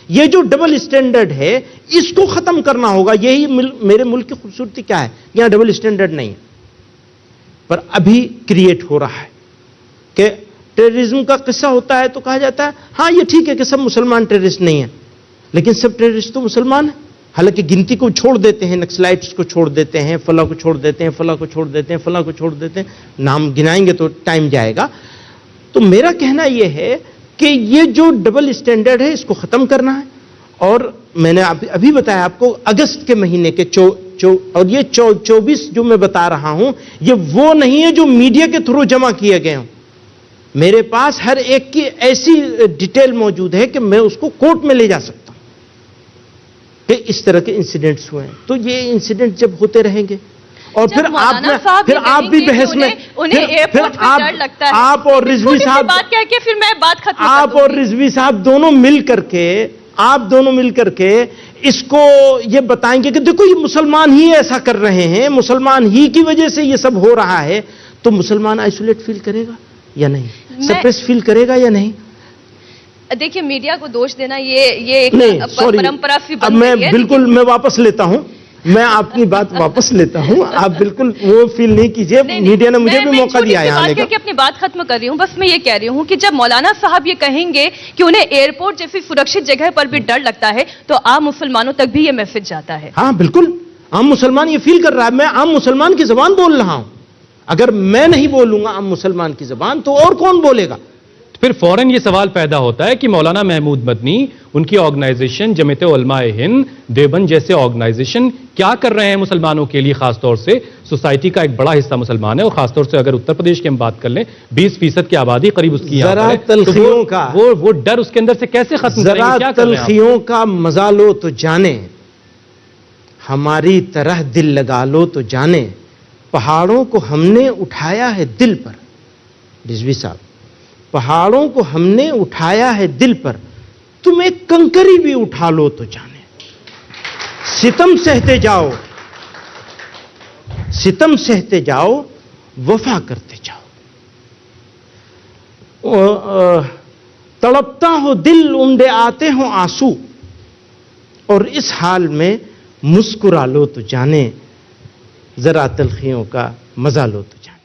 یہ جو double standard ہے اس کو ختم کرنا ہوگا. یہی میرے ملک کی خوبصورتی کیا ہے, یہاں ڈبل اسٹینڈرڈ نہیں ہے, پر ابھی کریٹ ہو رہا ہے کہ ٹیررزم کا قصہ ہوتا ہے تو کہا جاتا ہے ہاں یہ ٹھیک ہے کہ سب مسلمان ٹیررسٹ نہیں ہیں, لیکن سب ٹیررسٹ تو مسلمان ہیں. حالانکہ گنتی کو چھوڑ دیتے ہیں, نکسلائٹس کو چھوڑ دیتے ہیں, فلاں کو چھوڑ دیتے ہیں, فلاں کو چھوڑ دیتے ہیں, فلاں کو چھوڑ دیتے ہیں, نام گنائیں گے تو ٹائم جائے گا. تو میرا کہنا یہ ہے کہ یہ جو ڈبل اسٹینڈرڈ ہے اس کو ختم کرنا ہے. اور میں نے ابھی بتایا آپ کو اگست کے مہینے کے اور یہ 24 جو میں بتا رہا ہوں یہ وہ نہیں ہے جو میڈیا کے تھرو جمع کیے گئے ہوں. میرے پاس ہر ایک کی ایسی ڈیٹیل موجود ہے کہ میں اس کو کورٹ میں لے جا سکتا ہوں کہ اس طرح کے انسیڈنٹس ہوئے ہیں. تو یہ انسیڈنٹ جب ہوتے رہیں گے اور پھر آپ بھی بحث میں, آپ اور رضوی صاحب, آپ اور رضوی صاحب دونوں مل کر کے اس کو یہ بتائیں گے کہ دیکھو یہ مسلمان ہی ایسا کر رہے ہیں, مسلمان ہی کی وجہ سے یہ سب ہو رہا ہے. تو مسلمان آئسولیٹ فیل کرے گا یا نہیں, سپریس فیل کرے گا یا نہیں؟ دیکھیے میڈیا کو دوش دینا یہ ایک پرمپرا سی بن گئی ہے. بالکل میں واپس لیتا ہوں, میں آپ کی بات واپس لیتا ہوں. آپ بالکل وہ فیل نہیں کیجئے, میڈیا نے مجھے بھی موقع دیا ہے آنے کا. میں اپنی بات ختم کر رہی ہوں, بس میں یہ کہہ رہی ہوں کہ جب مولانا صاحب یہ کہیں گے کہ انہیں ایئرپورٹ جیسی سرکشت جگہ پر بھی ڈر لگتا ہے تو عام مسلمانوں تک بھی یہ میسج جاتا ہے. ہاں بالکل, عام مسلمان یہ فیل کر رہا ہے. میں عام مسلمان کی زبان بول رہا ہوں. اگر میں نہیں بولوں گا عام مسلمان کی زبان تو اور کون بولے گا؟ پھر فوراً یہ سوال پیدا ہوتا ہے کہ مولانا محمود مدنی, ان کی آرگنائزیشن جمعیت علماء ہند دیوبند جیسے آرگنائزیشن کیا کر رہے ہیں مسلمانوں کے لیے؟ خاص طور سے سوسائٹی کا ایک بڑا حصہ مسلمان ہے, اور خاص طور سے اگر اتر پردیش کی ہم بات کر لیں 20% کی آبادی قریب اس کی ذرا تلخیوں کا وہ ڈر اس کے اندر سے کیسے ختم کریں گے؟ ذرا تلخیوں کا مزہ لو تو جانے, ہماری طرح دل لگا لو تو جانے, پہاڑوں کو ہم نے اٹھایا ہے دل پر. رضوی صاحب, پہاڑوں کو ہم نے اٹھایا ہے دل پر, تم ایک کنکری بھی اٹھا لو تو جانے. ستم سہتے جاؤ, ستم سہتے جاؤ, وفا کرتے جاؤ. تڑپتا ہو دل انڈے آتے ہوں آنسو, اور اس حال میں مسکرا لو تو جانے, ذرا تلخیوں کا مزہ لو تو جانے.